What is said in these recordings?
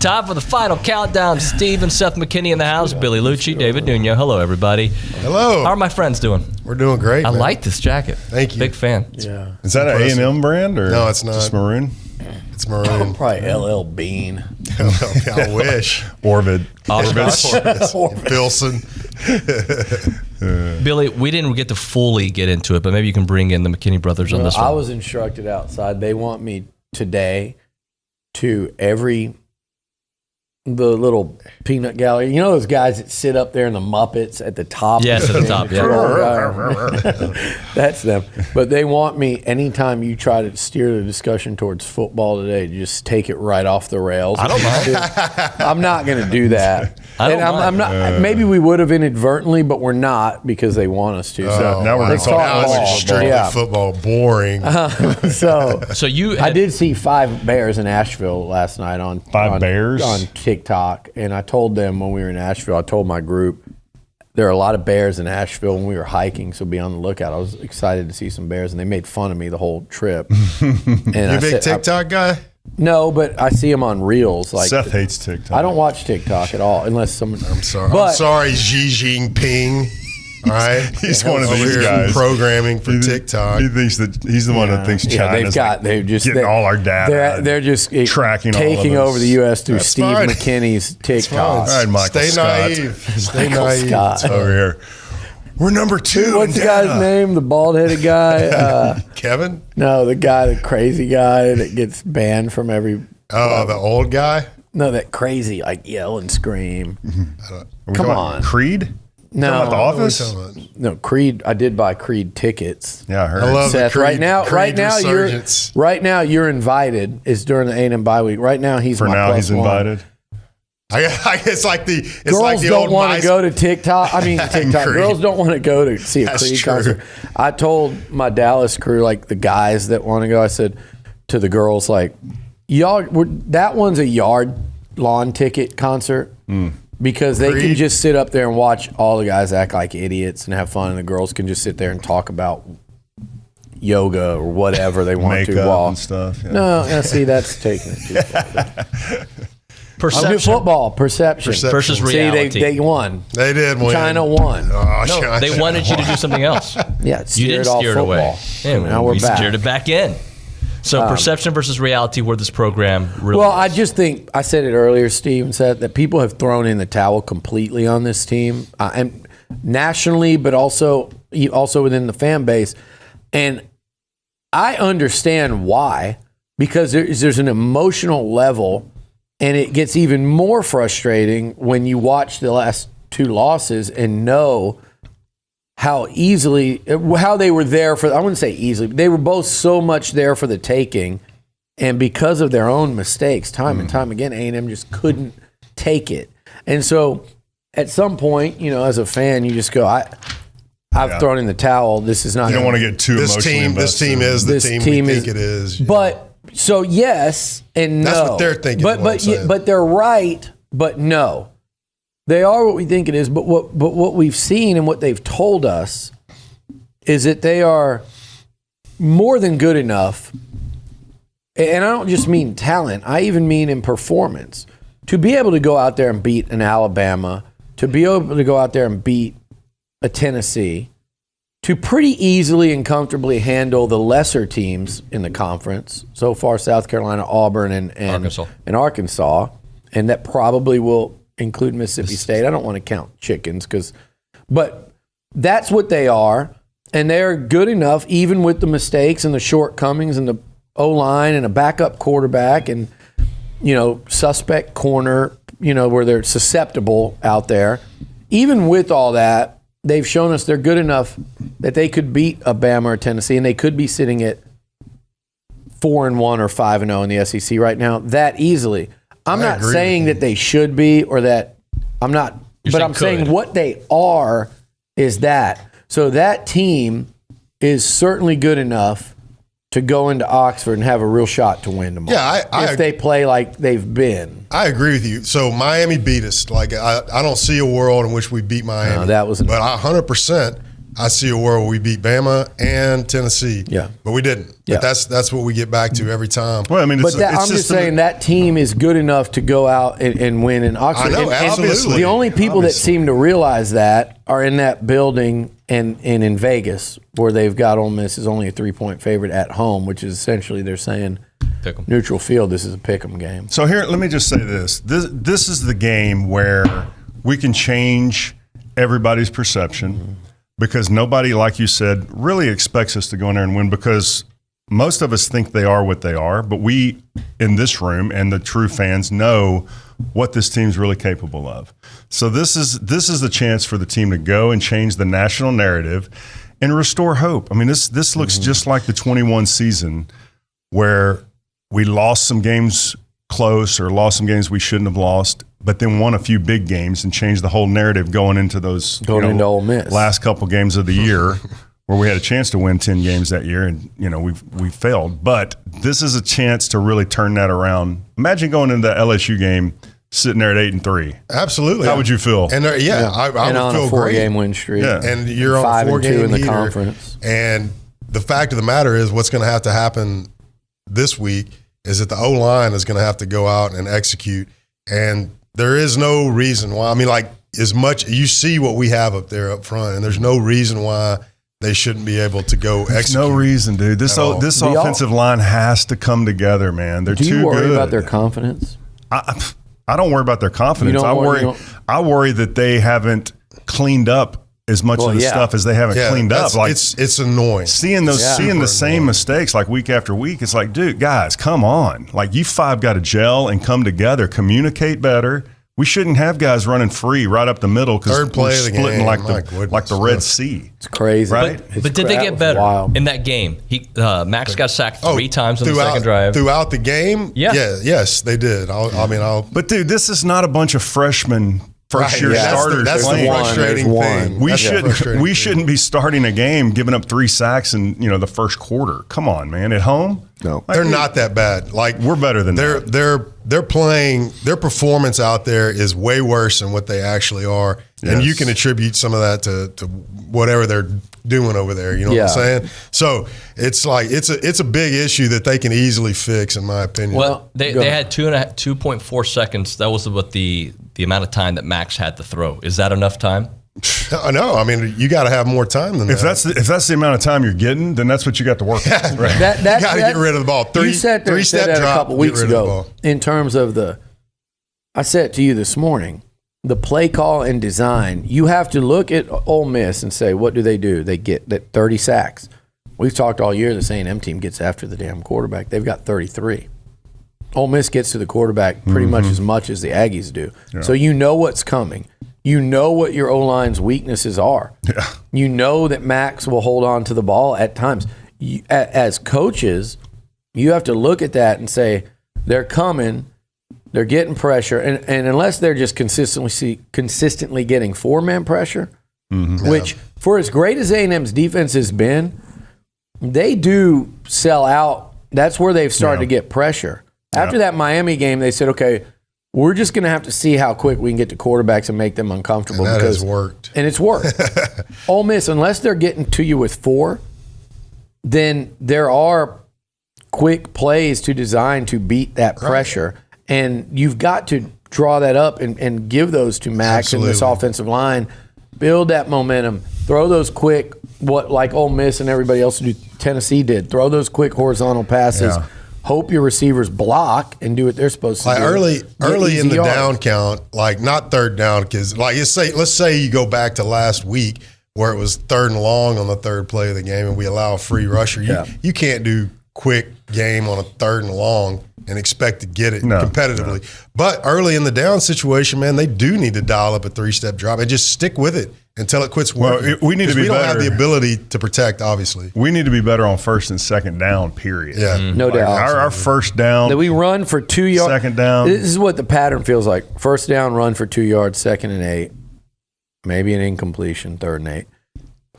Time for the final countdown. Steve and Seth McKinney in the house. Billy Liucci, David Nuno. Hello, everybody. Hello. How are my friends doing? We're doing great. I man. like this jacket. Thank you. Big fan. Yeah. Is that an A&M brand or No, it's not. just maroon? It's maroon. Probably LL Bean. I wish. Orvid. Filson. Billy, we didn't get to fully get into it, but maybe you can bring in the McKinney brothers on this one. I was instructed outside. They want me today to the little peanut gallery. You know those guys that sit up there in the Muppets at the top? Yes, at the top, yeah. That's them. But they want me, anytime you try to steer the discussion towards football today, just take it right off the rails. I don't mind. I'm not going to do that. I'm not. Maybe we would have inadvertently, but we're not because they want us to. So now we're let's talking talk ball. It's strictly football. Boring. So you I did see 5 bears in Asheville last night on bears on TikTok, and I told them when we were in Asheville, I told my group there are a lot of bears in Asheville when we were hiking, so be on the lookout. I was excited to see some bears, and they made fun of me the whole trip. And You a big TikTok guy? No, but I see them on reels. Like Seth hates TikTok. I don't watch TikTok at all unless someone. I'm sorry, Xi Jinping. All right, He's one of over these here guys programming for TikTok. He thinks that he's the one that thinks China's they've just getting all our data. They're just tracking all of taking us. over the U.S. through That's Steve fine. McKinney's TikTok. All right, Michael Stay Scott. naive. Stay Michael naive. Scott. Over here. We're number 2. What's the in guy's data. name? The bald-headed guy? Kevin? No, the crazy guy that gets banned from every. Oh, the old guy? No, that crazy, like yell and scream. Are we Come talking on. Creed? No, Talking about The What are we Office? talking about? no, Creed. I did buy Creed tickets. Yeah, I heard. I love Seth, the Creed, right now you're invited. It's during the A&M bye week. Right now he's For my now, plus he's one. invited. It's like the Girls don't old want to go to TikTok. I mean, TikTok. Creed. Girls don't want to go to see a That's Creed true. concert. I told my Dallas crew, like the guys that want to go, I said to the girls, like, that one's a yard lawn ticket concert because they can Creed? just sit up there and watch all the guys act like idiots and have fun, and the girls can just sit there and talk about yoga or whatever they want to. Makeup and stuff. Yeah. No, see, that's taking it too far. Perception I'm good football, perception. versus reality. See, they won. They did win. China won. Oh, no, China. they wanted you to do something else. Yeah, You steer didn't it off steer it football. away. Yeah, Now we're we back. steered it back in. So perception versus reality, where this program really Well, is. I just think I said it earlier, Steve, and said that people have thrown in the towel completely on this team, and nationally, but also within the fan base. And I understand why, because there's an emotional level, and it gets even more frustrating when you watch the last 2 losses and know how they were there for, I wouldn't say easily, but they were both so much there for the taking. And because of their own mistakes, time and time again, A&M just couldn't take it. And so at some point, as a fan, you just go, I've thrown in the towel. This is not. You don't want to get too This emotionally team invested. is the This team team we is- think it is. But so yes and no. That's what they're thinking, is what I'm saying. But they're right. But no, they are what we think it is. But what we've seen and what they've told us is that they are more than good enough. And I don't just mean talent. I even mean in performance to be able to go out there and beat an Alabama, to be able to go out there and beat a Tennessee, to pretty easily and comfortably handle the lesser teams in the conference. So far, South Carolina, Auburn, and Arkansas. And that probably will include Mississippi State. I don't want to count chickens, but that's what they are. And they're good enough, even with the mistakes and the shortcomings and the O-line and a backup quarterback and, suspect corner, where they're susceptible out there. Even with all that, they've shown us they're good enough that they could beat a Bama or Tennessee, and they could be sitting at 4-1 or 5-0 in the SEC right now that easily. I'm not saying that they should be or that I'm not, but I'm saying what they are is that. So that team is certainly good enough to go into Oxford and have a real shot to win tomorrow. Yeah, if they play like they've been. I agree with you. So Miami beat us. Like I don't see a world in which we beat Miami. No, that was but 100%. I see a world where we beat Bama and Tennessee. Yeah. But we didn't. Yeah. But that's what we get back to every time. Well, I mean, But I'm just saying that team is good enough to go out and win in Oxford. I know, absolutely. The only people that seem to realize that are in that building and in Vegas, where they've got Ole Miss is only a 3-point favorite at home, which is essentially they're saying Pick 'em. neutral field. This is a pick 'em game. So here, let me just say this. This is the game where we can change everybody's perception because nobody, like you said, really expects us to go in there and win because most of us think they are what they are, but we in this room and the true fans know what this team's really capable of. So this is the chance for the team to go and change the national narrative and restore hope. I mean, this looks just like the 21 season where we lost some games close or lost some games we shouldn't have lost, but then won a few big games and changed the whole narrative going into those into Ole Miss. last couple games of the year where we had a chance to win 10 games that year and we failed. But this is a chance to really turn that around. Imagine going into the LSU game sitting there at 8-3. Absolutely. How would you feel? And I would and on feel a great. 4-game win streak. Yeah. And you're on 5 a and 2 4-game in the heater. conference. And the fact of the matter is what's going to have to happen this week is that the O-line is going to have to go out and execute. And there is no reason why. I mean, like, as much you see what we have up there up front, and there's no reason why they shouldn't be able to go execute. There's no reason, dude. This offensive line has to come together, man. They're too good. Do you worry about their confidence? I don't worry about their confidence. You don't I worry that they haven't cleaned up as much of the stuff as they haven't cleaned up. Like it's annoying. Seeing the same mistakes like week after week. It's like, dude, guys, come on. Like you five got to gel and come together, communicate better. We shouldn't have guys running free right up the middle because we're splitting like the Red Sea. It's crazy, right? But did they get better in that game? Max got sacked 3 times on the second drive. Throughout the game? Yes, they did. But dude, this is not a bunch of freshmen. First-year starters. That's the frustrating thing. We shouldn't be starting a game giving up 3 sacks in the first quarter. Come on, man. At home, no, they're not that bad. Like we're better than that. They're playing. Their performance out there is way worse than what they actually are, and you can attribute some of that to whatever they're doing over there. You know what I'm saying? So it's like it's a big issue that they can easily fix, in my opinion. Well, they had 2.4 seconds. That was what the amount of time that Max had to throw. Is that enough time? No, I mean you got to have more time than that. If that's the amount of time you're getting, then that's what you got to work with. Right? You got to get rid of the ball. You said that a couple weeks ago in terms of I said it to you this morning, the play call and design. You have to look at Ole Miss and say, what do? They get that 30 sacks. We've talked all year this A&M team gets after the damn quarterback. They've got 33. Ole Miss gets to the quarterback pretty much as the Aggies do. Yeah. So you know what's coming. You know what your O-line's weaknesses are. Yeah. You know that Max will hold on to the ball at times. As coaches, you have to look at that and say, they're coming, they're getting pressure, and unless they're just consistently getting 4-man pressure, which for as great as A&M's defense has been, they do sell out. That's where they've started to get pressure. After that Miami game, they said, okay, we're just going to have to see how quick we can get to quarterbacks and make them uncomfortable. And that has worked. And it's worked. Ole Miss, unless they're getting to you with 4, then there are quick plays to design to beat that pressure. And you've got to draw that up and give those to Max and this offensive line. Build that momentum. Throw those quick, like Ole Miss and everybody else Tennessee did. Throw those quick horizontal passes. Yeah. Hope your receivers block and do what they're supposed to do. Early in the down count, like not third down, because like let's say you go back to last week where it was 3rd and long on the 3rd play of the game and we allow a free rusher. You can't do quick game on a 3rd and long and expect to get it competitively. No. But early in the down situation, man, they do need to dial up a 3-step drop and just stick with it until it quits working. Well, we need to be better. We don't have the ability to protect, obviously. We need to be better on 1st and 2nd down, period. Yeah. No doubt. Our 1st down. That we run for 2 yards. 2nd down. This is what the pattern feels like. 1st down, run for 2 yards, 2nd and 8. Maybe an incompletion, 3rd and 8.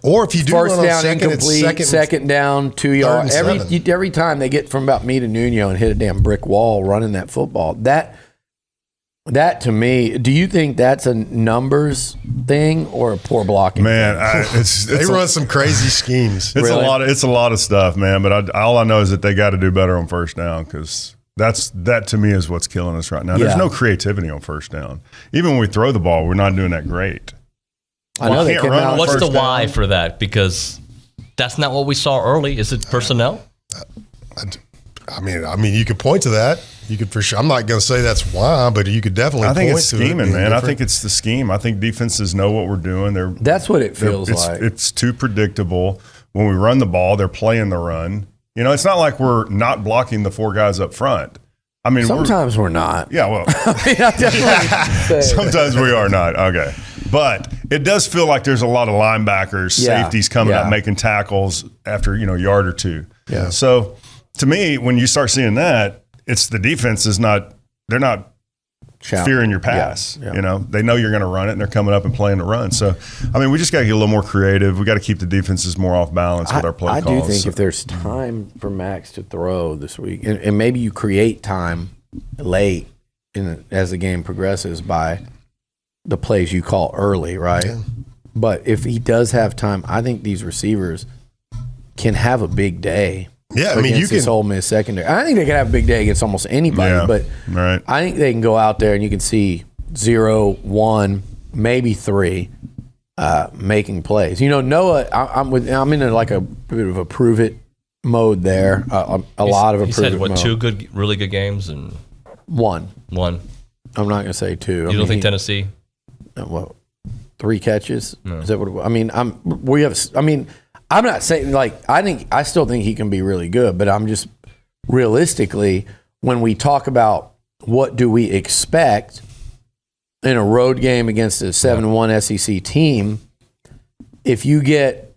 Or if you do first run down, on second, incomplete, second down, 2 yards. Every time they get from about me to Nuno and hit a damn brick wall running that football. That to me, do you think that's a numbers thing or a poor blocking? Man, They run some crazy schemes. It's a lot of stuff, man. But all I know is that they got to do better on first down, because that to me is what's killing us right now. There's no creativity on first down. Even when we throw the ball, we're not doing that great. I know they came out. What's the why for that? Because that's not what we saw early. Is it personnel? I mean, you could point to that. You could for sure. I'm not going to say that's why, but you could definitely. I think point it's to scheming, it man. I think it's the scheme. I think defenses know what we're doing. That's what it feels like. It's too predictable. When we run the ball, they're playing the run. You know, it's not like we're not blocking the 4 guys up front. I mean, sometimes we're not. Yeah, well, I definitely sometimes we are not. Okay, but it does feel like there's a lot of linebackers, safeties coming up, making tackles after a yard or two. Yeah. So to me, when you start seeing that, it's the defense is not. They're not fearing your pass. Yeah. You know, they know you're going to run it, and they're coming up and playing the run. So, I mean, we just got to get a little more creative. We got to keep the defenses more off balance with our play calls. I do think if there's time for Max to throw this week, and maybe you create time late as the game progresses by the plays you call early, right? Yeah. But if he does have time, I think these receivers can have a big day. Yeah, I mean, you can. This Ole Miss secondary. I think they can have a big day against almost anybody, but right. I think they can go out there and you can see 0, 1, maybe 3 making plays. Noah, I'm in like a bit of a prove it mode there. A lot of a prove it mode. He's had 2 really good games and 1. I'm not going to say 2. You don't think Tennessee? Well, 3 catches. No. Is that what? I'm not saying I still think he can be really good, but I'm just realistically, when we talk about what do we expect in a road game against a 7-1 SEC team, if you get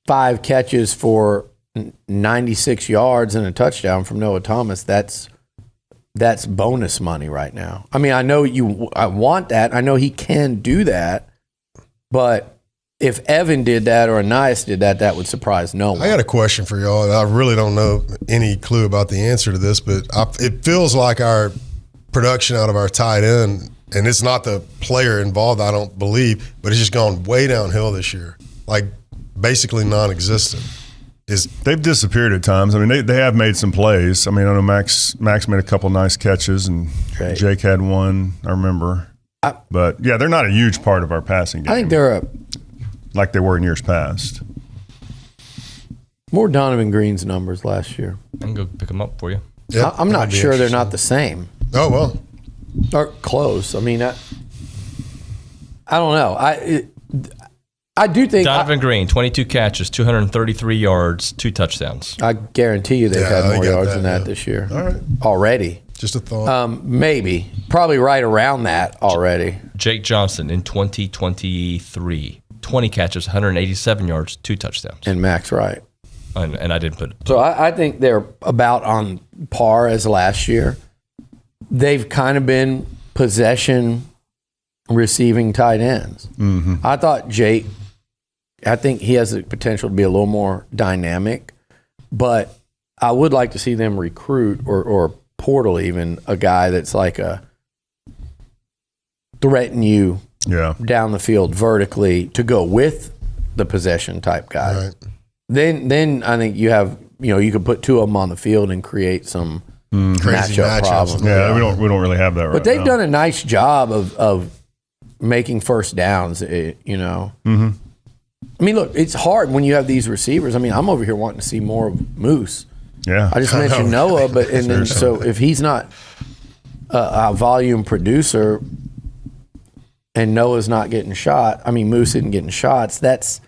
5 catches for 96 yards and a touchdown from Noah Thomas, that's bonus money right now. I mean, I know I want that. I know he can do that, but if Evan did that or Anais did that, that would surprise no one. I got a question for y'all. I really don't know any clue about the answer to this, but it feels like our production out of our tight end, and it's not the player involved, I don't believe, but it's just gone way downhill this year, like basically non-existent. They've disappeared at times. I mean, they have made some plays. I mean, I know Max made a couple nice catches, and Jake had one, I remember. But, yeah, they're not a huge part of our passing game. I think they're like they were in years past. More Donovan Green's numbers last year. I can go pick them up for you. Yep, I'm not sure they're not the same. Oh, well. Or close. I mean, I don't know. I do think Donovan Green, 22 catches, 233 yards, 2 touchdowns. I guarantee you they've had more yards than that this year. All right. Already. Just a thought. Maybe. Probably right around that already. Jake Johnson in 2023, 20 catches, 187 yards, 2 touchdowns. And Max Wright. And I didn't put it. So I think they're about on par as last year. They've kind of been possession receiving tight ends. Mm-hmm. I thought Jake, I think he has the potential to be a little more dynamic, but I would like to see them recruit or portal even a guy that's like threaten you down the field vertically to go with the possession type guy. Right. Then I think you have, you could put 2 of them on the field and create some Crazy matchup problems. Yeah, we don't really have that right now. But they've done a nice job of making first downs, Mm-hmm. I mean, look, it's hard when you have these receivers. I mean, I'm over here wanting to see more of Moose. Yeah. I just mentioned Noah, but so if he's not a volume producer and Noah's not getting shot, I mean, Moose isn't getting shots, that's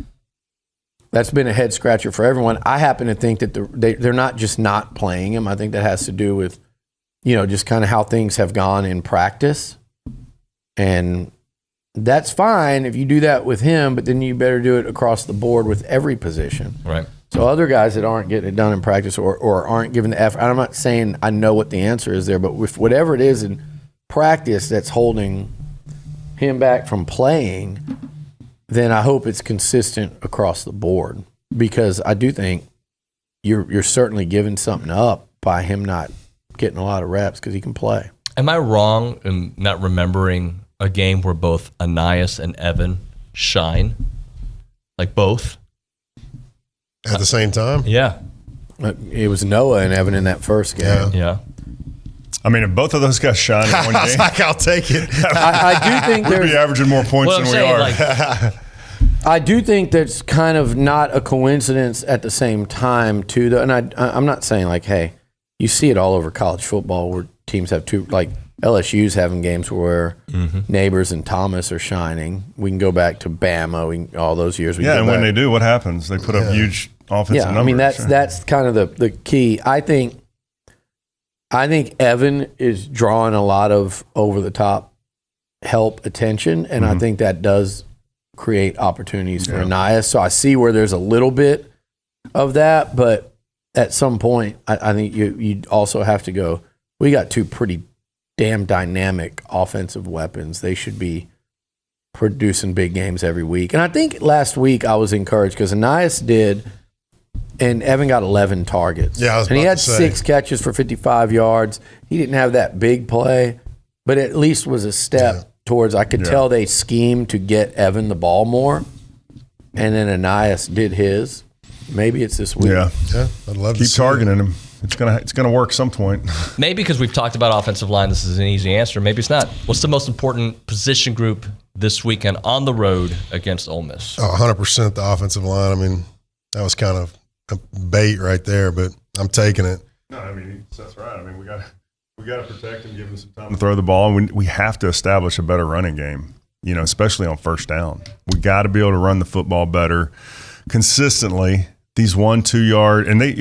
been a head scratcher for everyone. I happen to think that they're not just not playing him. I think that has to do with, just kind of how things have gone in practice. And that's fine if you do that with him, but then you better do it across the board with every position. Right. So other guys that aren't getting it done in practice or aren't given the effort, I'm not saying I know what the answer is there, but with whatever it is in practice that's holding him back from playing, then I hope it's consistent across the board, because I do think you're certainly giving something up by him not getting a lot of reps because he can play. Am I wrong in not remembering a game where both Ainias and Evan shine? Like both? At the same time? Yeah. It was Noah and Evan in that first game. Yeah. I mean, if both of those guys shine in one I was game, like, I'll take it. I do think we'd be averaging more points Well, than I'm we saying, are. like, I do think that's kind of not a coincidence at the same time, too. Though, and I'm not saying like, hey, you see it all over college football where teams have two, like LSU's having games where Neighbors and Thomas are shining. We can go back to Bama, all those years. Yeah, and when they do, what happens? They put up huge offensive numbers. I mean, that's kind of the key. I think Evan is drawing a lot of over-the-top help attention, and I think that does create opportunities for Ainias. So I see where there's a little bit of that, but at some point, I think you also have to go, we got two pretty damn dynamic offensive weapons. They should be producing big games every week. And I think last week I was encouraged because Ainias did, and Evan got 11 targets. Yeah, I was and he about had to say. 6 catches for 55 yards. He didn't have that big play, but at least was a step towards, I could tell they schemed to get Evan the ball more, and then Ainias did his. Maybe it's this week. Yeah, I'd love to keep see it. targeting him. It's gonna work some point. maybe because we've talked about offensive line, this is an easy answer. Maybe it's not. What's the most important position group this weekend on the road against Ole Miss? 100% the offensive line. I mean, that was kind of a bait right there, but I'm taking it. No, I mean that's right. I mean we got to protect him, give him some time to throw the ball. We have to establish a better running game. Especially on first down. We got to be able to run the football better consistently. These 1-2 yard, and they,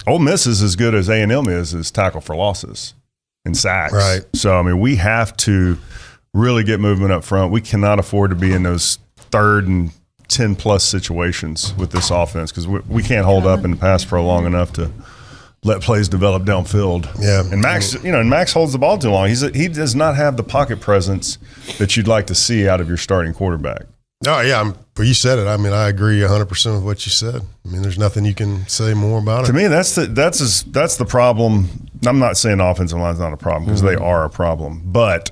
Ole Miss is as good as A&M is tackle for losses and sacks. Right. So, I mean, we have to really get movement up front. We cannot afford to be in those 3rd and 10-plus situations with this offense because we can't hold up in the pass pro long enough to let plays develop downfield. Yeah. And Max holds the ball too long. He does not have the pocket presence that you'd like to see out of your starting quarterback. Oh, yeah. You said it. I mean, I agree 100% with what you said. I mean, there's nothing you can say more about it. To me, that's the problem. I'm not saying the offensive line's not a problem because they are a problem, but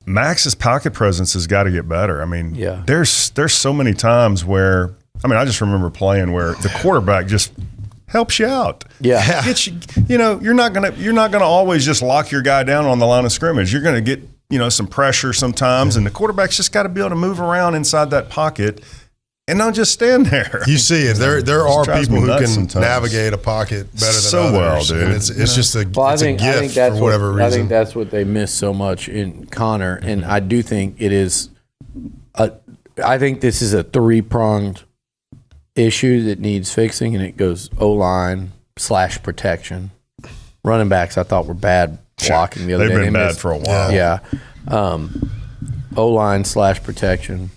Max's pocket presence has got to get better. I mean, there's so many times where I just remember playing where the quarterback just helps you out. Yeah. Gets you're not gonna always just lock your guy down on the line of scrimmage. You're gonna get some pressure sometimes, and the quarterback's just got to be able to move around inside that pocket and not just stand there. You see it. There are people who can sometimes. navigate a pocket better than So others. well, dude. And it's just a gift that's for whatever reason. I think that's what they miss so much in Connor, and I do think it is. I think this is a 3-pronged issue that needs fixing, and it goes O-line / protection. Running backs, I thought were bad blocking the other day. They've been bad for a while. Yeah. O-line / protection.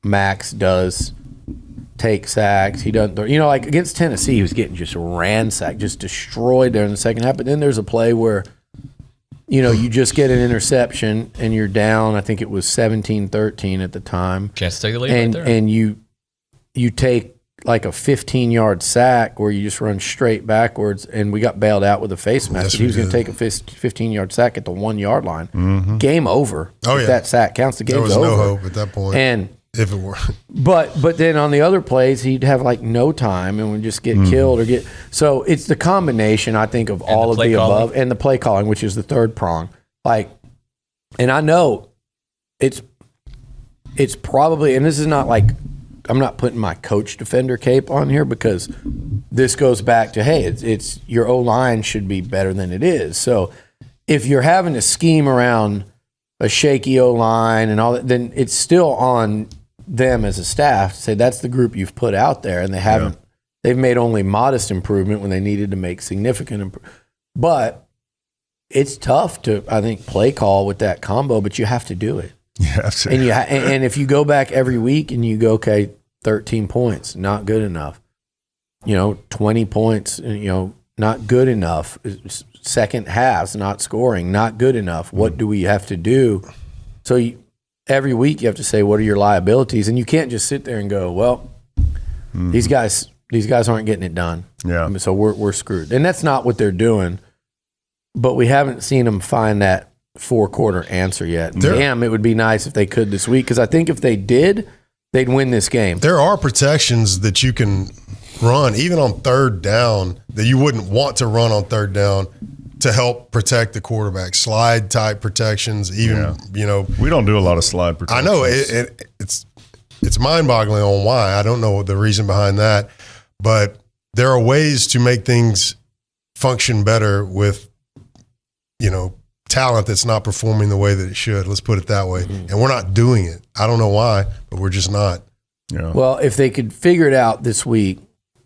Max does take sacks. He doesn't, like against Tennessee, he was getting just ransacked, just destroyed there in the second half. But then there's a play where, you just get an interception and you're down. I think it was 17-13 at the time. Chance to take the lead And right there. and you take like a 15-yard sack where you just run straight backwards, and we got bailed out with a face mask. Yes, He was we going to did. take a 15-yard sack at the 1-yard line. Game over. Oh, if yeah. that sack counts, the There game's was over. no hope at that point. And if it were. but then on the other plays, he'd have like no time and would just get killed or get. So it's the combination, I think, of all of play the calling. above and the play calling, which is the 3rd prong. Like, and I know it's probably, and this is not like, I'm not putting my coach defender cape on here because this goes back to, hey, it's your O-line should be better than it is. So if you're having to scheme around a shaky O-line and all that, then it's still on them as a staff to say that's the group you've put out there, and they haven't. Yeah. They've made only modest improvement when they needed to make significant improvement. But it's tough to, I think, play call with that combo, but you have to do it. Yeah, and if you go back every week and you go, okay, 13 points, not good enough. 20 points, not good enough. Second halves, not scoring, not good enough. What do we have to do? So every week you have to say, what are your liabilities? And you can't just sit there and go, well, these guys aren't getting it done. Yeah. So we're screwed. And that's not what they're doing. but we haven't seen them find that 4-quarter answer yet. Damn, it would be nice if they could this week, because I think if they did, they'd win this game. There are protections that you can run, even on third down, that you wouldn't want to run on third down to help protect the quarterback. Slide type protections, even, We don't do a lot of slide protections. I know it's mind-boggling on why. I don't know the reason behind that, but there are ways to make things function better with, talent that's not performing the way that it should. Let's put it that way. Mm-hmm. And we're not doing it. I don't know why, but we're just not. Yeah. Well, if they could figure it out this week,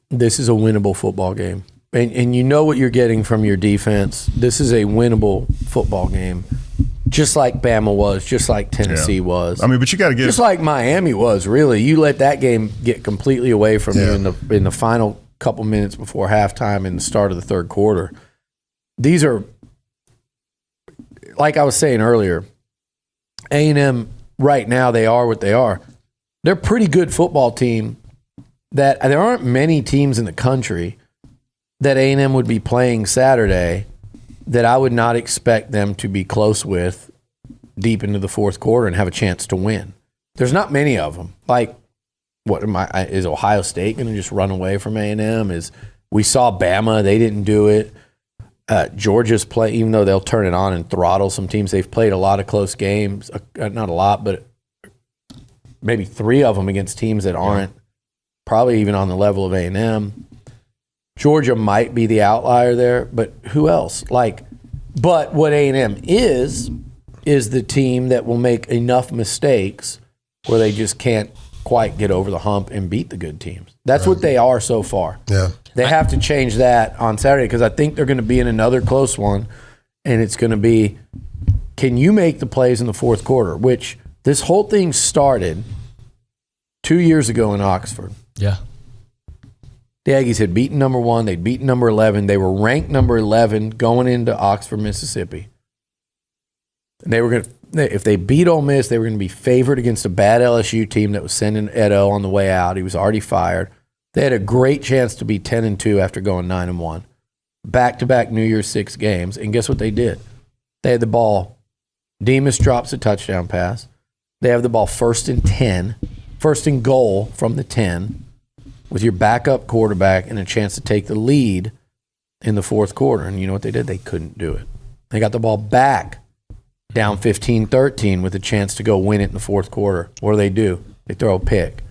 this is a winnable football game. And you know what you're getting from your defense. This is a winnable football game. Just like Bama was, just like Tennessee was. I mean, but you got to get... Just like Miami was, really. You let that game get completely away from you in the final couple minutes before halftime and the start of the third quarter. These are, like I was saying earlier, A&M right now, they are what they are. They're a pretty good football team that there aren't many teams in the country that A&M would be playing Saturday that I would not expect them to be close with deep into the fourth quarter and have a chance to win. There's not many of them. Like, is Ohio State going to just run away from A&M? We saw Bama, they didn't do it. Georgia's play, even though they'll turn it on and throttle some teams, they've played a lot of close games. Not a lot, but maybe 3 of them against teams that aren't probably even on the level of A&M. Georgia might be the outlier there, but who else? But what A&M is the team that will make enough mistakes where they just can't quite get over the hump and beat the good teams. That's what they are so far. Yeah. They have to change that on Saturday, because I think they're going to be in another close one, and it's going to be, can you make the plays in the fourth quarter? Which this whole thing started 2 years ago in Oxford. Yeah. The Aggies had beaten number 1. They'd beaten number 11. They were ranked number 11 going into Oxford, Mississippi. And they were going to, if they beat Ole Miss, they were going to be favored against a bad LSU team that was sending Edo on the way out. He was already fired. They had a great chance to be 10-2 after going 9-1. Back-to-back New Year's 6 games. And guess what they did? They had the ball. Demas drops a touchdown pass. They have the ball 1st and 10. 1st and goal from the 10 with your backup quarterback and a chance to take the lead in the fourth quarter. And you know what they did? They couldn't do it. They got the ball back down 15-13 with a chance to go win it in the fourth quarter. What do? They throw a pick.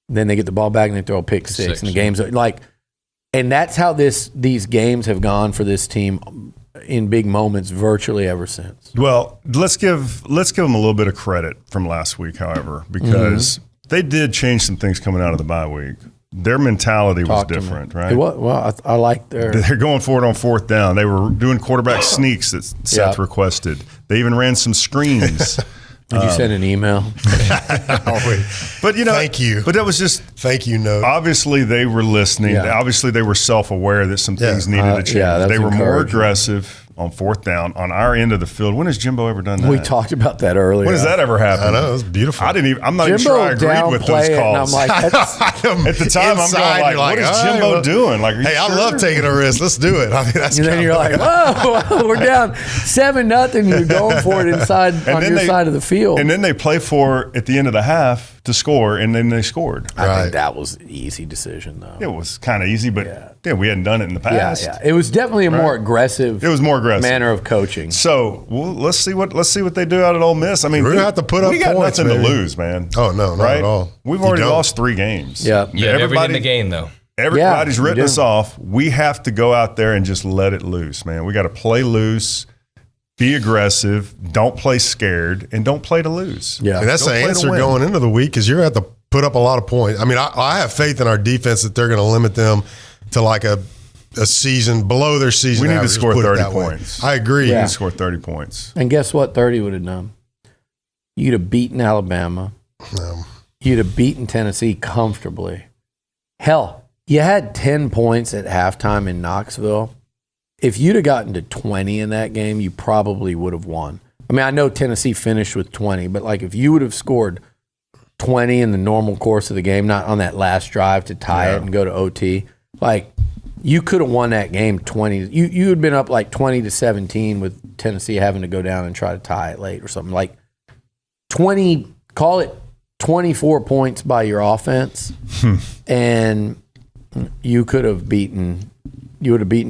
Then they get the ball back and they throw a pick six. And the game's and that's how these games have gone for this team in big moments virtually ever since. Well, let's give them a little bit of credit from last week, however, because they did change some things coming out of the bye week. Their mentality was different, right? Well, I like They're going for it on fourth down. They were doing quarterback sneaks that Seth requested. They even ran some screens. Did you send an email? But thank you. But that was just thank you note. Obviously, they were listening. Yeah. Obviously, they were self-aware that some things needed to change. They were more aggressive on fourth down on our end of the field. When has Jimbo ever done that? We talked about that earlier. When has that ever happened? I know, it was beautiful. I'm not even sure I agreed with those calls. And I'm like, at the time, I'm going what is Jimbo doing? Hey, I love taking a risk. Let's do it. I mean, that's and then you're like, whoa, we're down 7-0. You're going for it inside on your side of the field. And then they play for at the end of the half to score, and then they scored. I think that was an easy decision, though. It was kind of easy, but we hadn't done it in the past. Yeah. It was definitely a more aggressive. It was more aggressive manner of coaching. So let's see what they do out at Ole Miss. I mean, we're gonna have to put up we got points, nothing to lose, man. Oh no, not at all. We've already lost 3 games. Yeah, never in the game though. Everybody's written us off. We have to go out there and just let it loose, man. We got to play loose. Be aggressive. Don't play scared, and don't play to lose. Yeah, and that's the answer going into the week, because you're going to have to put up a lot of points. I mean, I have faith in our defense that they're going to limit them to like a season below their season. We need average, to score 30 points. I agree. We need to score 30 points. And guess what? 30 would have done. You'd have beaten Alabama. No. You'd have beaten Tennessee comfortably. Hell, you had 10 points at halftime in Knoxville. If you'd have gotten to 20 in that game, you probably would have won. I mean, I know Tennessee finished with 20, but like if you would have scored 20 in the normal course of the game, not on that last drive to tie it and go to OT, like You could have won that game 20. You had been up like 20-17 with Tennessee having to go down and try to tie it late or something. Like 20, call it 24 points by your offense, and you would have beaten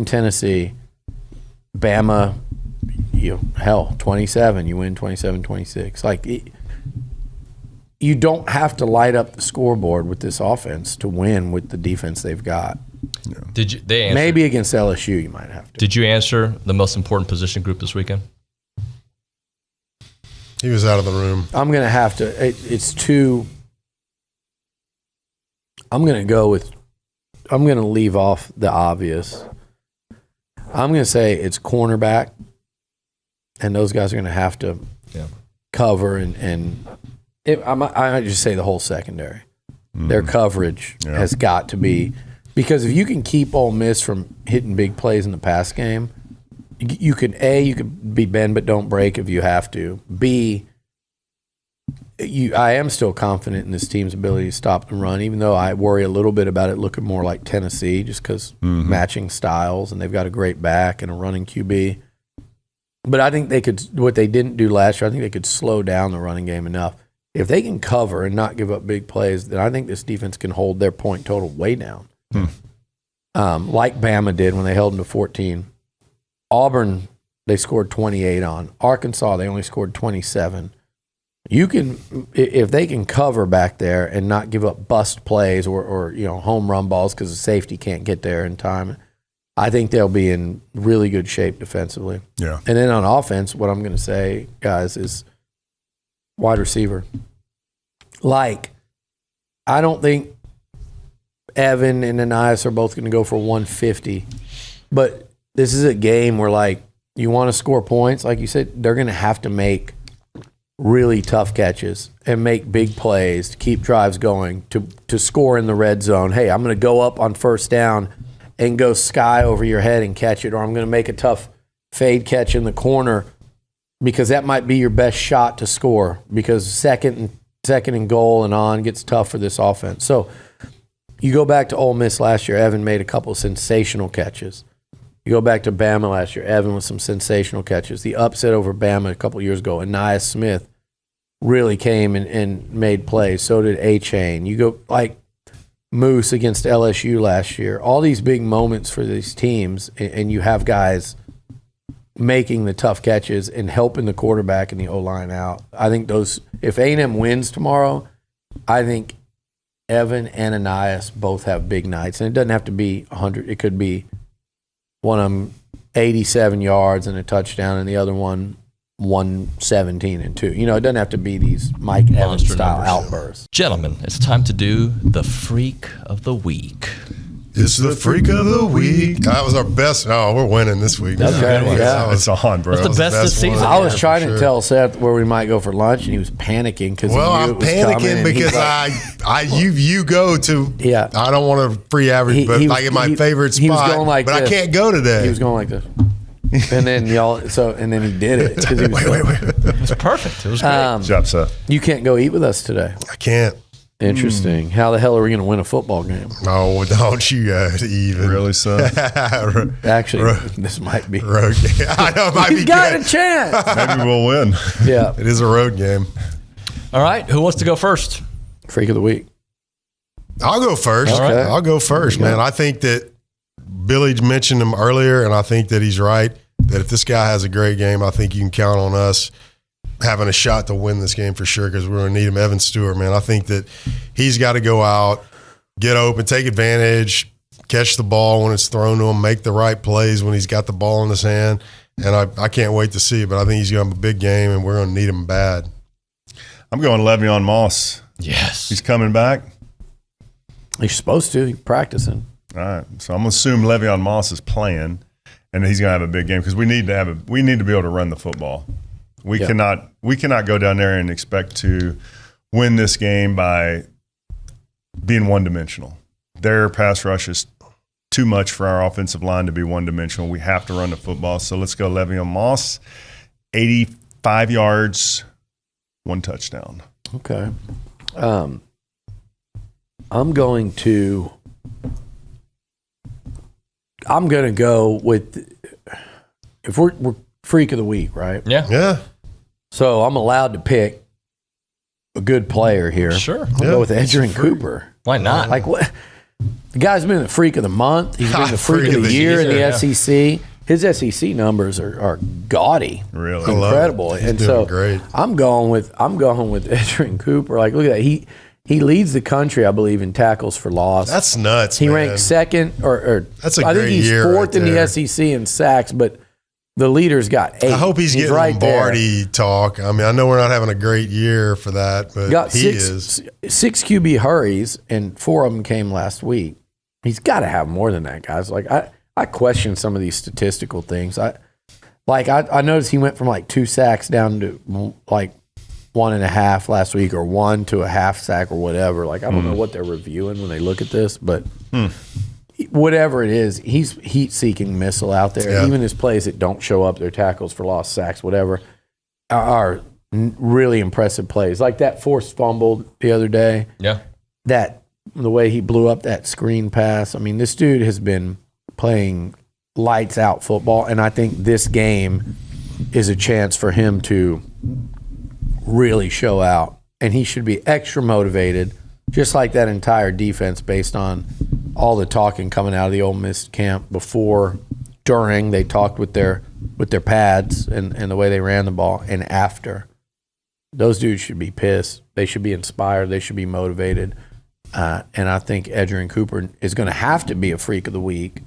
Tennessee. Bama, 27. You win 27-26. Like, you don't have to light up the scoreboard with this offense to win with the defense they've got. Yeah. Maybe against LSU you might have to. Did you answer the most important position group this weekend? He was out of the room. I'm going to have to. It's too. I'm going to leave off the obvious. I'm going to say it's cornerback, and those guys are going to have to cover and I might just say the whole secondary. Their coverage has got to be, because if you can keep Ole Miss from hitting big plays in the pass game, you could be bend but don't break if you have to. B, I am still confident in this team's ability to stop the run, even though I worry a little bit about it looking more like Tennessee just because matching styles, and they've got a great back and a running QB. But I think they could, what they didn't do last year, I think they could slow down the running game enough. If they can cover and not give up big plays, then I think this defense can hold their point total way down. Like Bama did when they held them to 14. Auburn, they scored 28 on. Arkansas, they only scored 27. You can, if they can cover back there and not give up bust plays or home run balls because the safety can't get there in time, I think they'll be in really good shape defensively. Yeah. And then on offense, what I'm going to say, guys, is wide receiver. Like, I don't think Evan and Anais are both going to go for 150, but this is a game where, like, you want to score points. Like you said, they're going to have to make really tough catches and make big plays to keep drives going, to score in the red zone. Hey, I'm going to go up on first down and go sky over your head and catch it, or I'm going to make a tough fade catch in the corner, because that might be your best shot to score, because second and goal and on gets tough for this offense. So you go back to Ole Miss last year, Evan made a couple of sensational catches. You go back to Bama last year, Evan with some sensational catches. The upset over Bama a couple of years ago, Anais Smith really came and made plays. So did A-Chain. You go like Moose against LSU last year. All these big moments for these teams, and you have guys making the tough catches and helping the quarterback and the O-line out. I think those, if A&M wins tomorrow, I think Evan and Anais both have big nights. And it doesn't have to be 100. It could be one of them 87 yards and a touchdown, and the other one 117 and 2. It doesn't have to be these Mike Evans style outbursts. Gentlemen, it's time to do the Freak of the Week. It's the Freak of the Week. That was our best. No, we're winning this week. Okay, That was on, bro. That's the best this season. I was trying to tell Seth where we might go for lunch, and he was panicking because I'm panicking because you go to. Yeah. I don't want to free average, but like in my favorite spot. He was going like but this. I can't go today. He was going like this. And then and then he did it. Wait. It was perfect. It was great. Good job, Seth. You can't go eat with us today. I can't. Interesting. How the hell are we going to win a football game? No, don't you guys even. Really, Seth? Actually, this might be. Road game. I know it might be You've got good. a chance. Maybe we'll win. Yeah. It is a road game. All right. Who wants to go first? Freak of the week. I'll go first. Okay. I'll go first, man. I think that Billy mentioned him earlier, and I think that he's right, that if this guy has a great game, I think you can count on us having a shot to win this game for sure, because we're going to need him. Evan Stewart, man. I think that he's got to go out, get open, take advantage, catch the ball when it's thrown to him, make the right plays when he's got the ball in his hand. And I can't wait to see it, but I think he's going to have a big game, and we're going to need him bad. I'm going Le'Veon Moss. Yes. He's coming back. He's supposed to. He's practicing. All right. So I'm going to assume Le'Veon Moss is playing, and he's going to have a big game, because we need to be able to run the football. We cannot go down there and expect to win this game by being one-dimensional. Their pass rush is too much for our offensive line to be one-dimensional. We have to run the football. So let's go Le'Veon Moss, 85 yards, 1 touchdown. Okay. I'm going to I'm going to go with, if we're freak of the week, right? Yeah. Yeah. So I'm allowed to pick a good player here. Sure. I'll go with Edgerrin Cooper. Why not? Like, what? The guy's been the freak of the month. He's been the freak of the year in the SEC. His SEC numbers are gaudy, Really? incredible, and so great. I'm going with Edgerrin Cooper. Like, look at that. He leads the country, I believe, in tackles for loss. That's nuts. He man. ranks second, or That's a I think great he's year fourth right in the there. SEC in sacks, but the leader's got 8. I hope he's getting right Lombardi talk. I mean, I know we're not having a great year for that, but got he six is. 6 QB hurries, and 4 of them came last week. He's got to have more than that, guys. Like, I question some of these statistical things. I noticed he went from like 2 sacks down to like 1.5 last week, or 1 to a half sack or whatever. Like, I don't know what they're reviewing when they look at this, but whatever it is, he's heat-seeking missile out there. Yeah. Even his plays that don't show up, their tackles for lost sacks, whatever, are really impressive plays. Like that forced fumble the other day. Yeah. The way he blew up that screen pass. I mean, this dude has been playing lights out football, and I think this game is a chance for him to really show out, and he should be extra motivated, just like that entire defense, based on all the talking coming out of the Ole Miss camp before, during. They talked with their pads and the way they ran the ball, and after. Those dudes should be pissed. They should be inspired. They should be motivated. And I think Edgerrin Cooper is going to have to be a freak of the week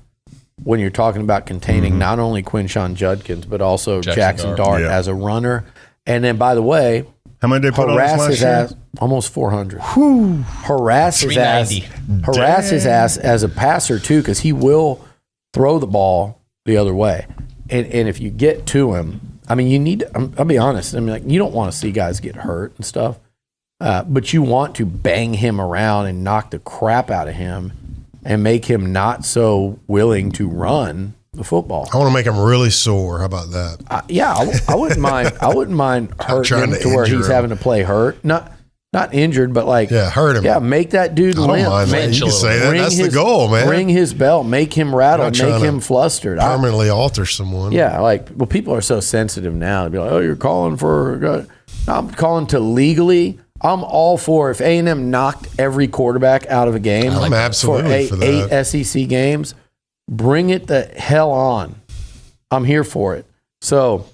when you're talking about containing not only Quinshon Judkins, but also Jackson Dart as a runner. And then, by the way, How many did they put on us harass last his year? ass, almost 400. Harass his ass, 390. as a passer too, because he will throw the ball the other way. And if you get to him, I mean, you need to, I'll be honest. I mean, like, you don't want to see guys get hurt and stuff, but you want to bang him around and knock the crap out of him and make him not so willing to run the football. I want to make him really sore. How about that? I wouldn't mind. I wouldn't mind hurting trying him to to where injure he's him. having to play hurt. Not injured, but like hurt him. Yeah, make that dude I don't limp. mind that. You can say that. Ring That's the his- goal, man. Ring his bell, make him rattle, Not make trying to him flustered. Permanently alter someone. People are so sensitive now. They'd be like, "Oh, you're calling for." No, I'm calling to legally. I'm all for if A&M knocked every quarterback out of a game. I'm absolutely for that. 8 SEC games. Bring it the hell on. I'm here for it. So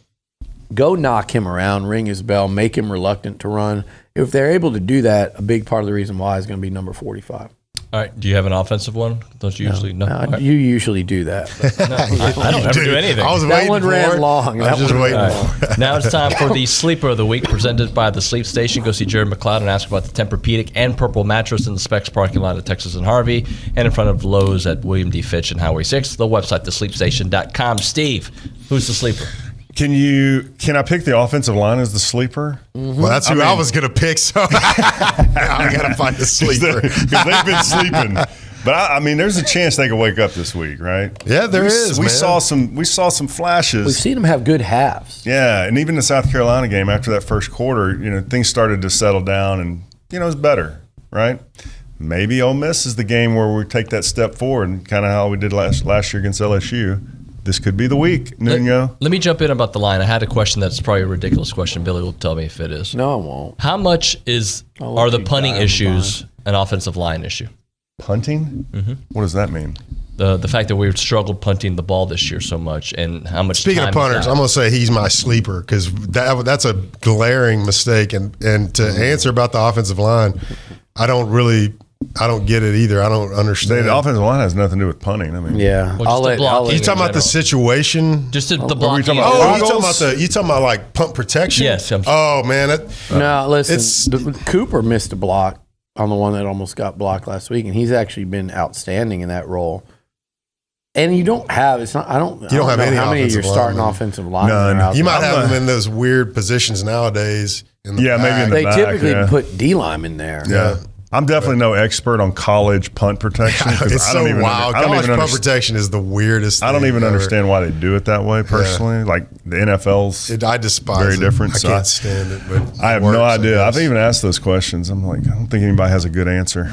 go knock him around, ring his bell, make him reluctant to run. If they're able to do that, a big part of the reason why is going to be number 45. All right. Do you have an offensive one? Don't you usually? No. Okay. You usually do that. but I don't ever do anything. I was That waiting one for ran it. long. I was That just one waiting All for it. right. Now it's time for the Sleeper of the Week, presented by the Sleep Station. Go see Jared McLeod and ask about the Tempur-Pedic and Purple mattress in the Specs parking lot at Texas and Harvey, and in front of Lowe's at William D. Fitch and Highway 6. The website, thesleepstation.com. Steve, who's the sleeper? Can I pick the offensive line as the sleeper? Well, that's who I was going to pick. So I got to find the sleeper. Because they've been sleeping. But I mean, there's a chance they could wake up this week, right? Yeah, there is. We man. saw some flashes. We've seen him have good halves. Yeah, and even the South Carolina game after that first quarter, things started to settle down, and it's better, right? Maybe Ole Miss is the game where we take that step forward, and kind of how we did last year against LSU. This could be the week, Nuno. Let me jump in about the line. I had a question that's probably a ridiculous question. Billy will tell me if it is. No, I won't. How much are the punting issues an offensive line issue? Punting? Mm-hmm. What does that mean? The fact that we've struggled punting the ball this year so much, and how much. Speaking time of punters, I'm going to say he's my sleeper because that's a glaring mistake. And to answer about the offensive line, I don't get it either. I don't understand. The offensive line has nothing to do with punting. I mean, Yeah. Well, just the blocking. You talking about the situation? Just the we blocking. talking about Oh, you talking about like punt protection? Yes. Oh man, No, listen. Cooper missed a block on the one that almost got blocked last week, and he's actually been outstanding in that role. And you don't have I don't know have any how many of your offensive starting linemen. offensive linemen None. are out you there. might have them in those weird positions nowadays. In the Yeah, maybe in the They back, typically yeah. put D-linemen there. Yeah. I'm definitely no expert on college punt protection. 'cause It's I don't so even wild. I don't College even punt protection is the weirdest thing. I don't even ever. understand why they do it that way personally. Like the NFL's, I despise very it. different. I So can't stand it. But I have it works, no idea. I I've guess. even asked those questions. I'm like, I don't think anybody has a good answer.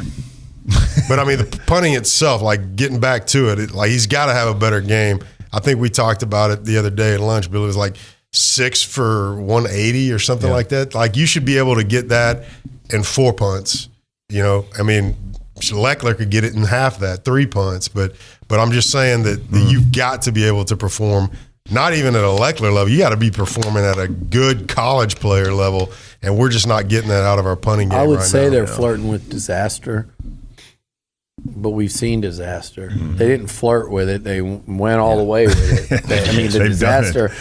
But I mean, the punting itself, like getting back to it, like he's got to have a better game. I think we talked about it the other day at lunch, Bill. It was like 6 for 180 or something like that. Like you should be able to get that in 4 punts. You know, I mean, Leckler could get it in half that, 3 punts. But I'm just saying that you've got to be able to perform. Not even at a Leckler level. You got to be performing at a good college player level, and we're just not getting that out of our punting game. I would right say now. they're flirting with disaster, but we've seen disaster. They didn't flirt with it; they went all the way with it. The disaster.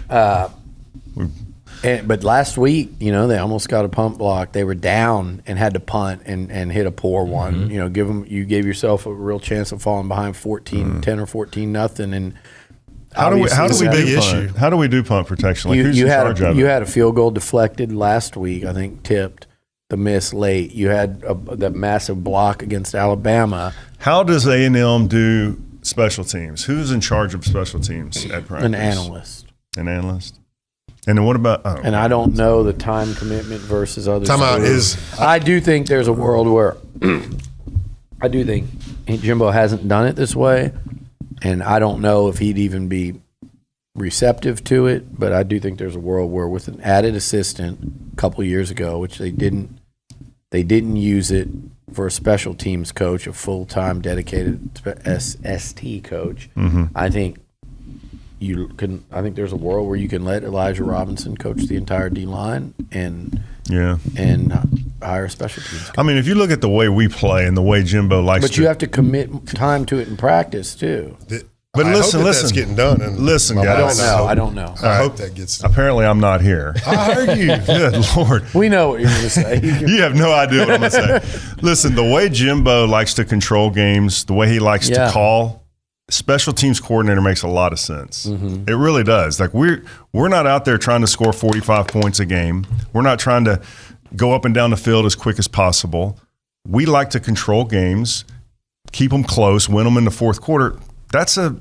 But last week, you know, they almost got a punt block. They were down and had to punt and hit a poor one. You know, you gave yourself a real chance of falling behind 10 or 14 nothing, and. How do we do issue. punt? How do we do punt protection? Like who's you in had charge of it? You had a field goal deflected last week, I think tipped, the miss late. You had that massive block against Alabama. How does A&M do special teams? Who's in charge of special teams at practice? An analyst. An analyst? And then what about and I don't know the time commitment versus other Timeout is I do think there's a world where I do think Jimbo hasn't done it this way. And I don't know if he'd even be receptive to it, but I do think there's a world where with an added assistant a couple of years ago, which they didn't use it for a special teams coach, a full-time dedicated SST coach. I think there's a world where you can let Elijah Robinson coach the entire D-line and hire a special teams coach. I mean, if you look at the way we play and the way Jimbo likes But you have to commit time to it in practice, too. But listen, that's getting done. And listen, guys. I don't know. I hope that gets done. Apparently, I'm not here. I heard you. Good Lord. We know what you're going to say. You have no idea what I'm going to say. Listen, the way Jimbo likes to control games, the way he likes to call, special teams coordinator makes a lot of sense. It really does. Like we're not out there trying to score 45 points a game. We're not trying to go up and down the field as quick as possible. We like to control games, keep them close, win them in the fourth quarter. That's a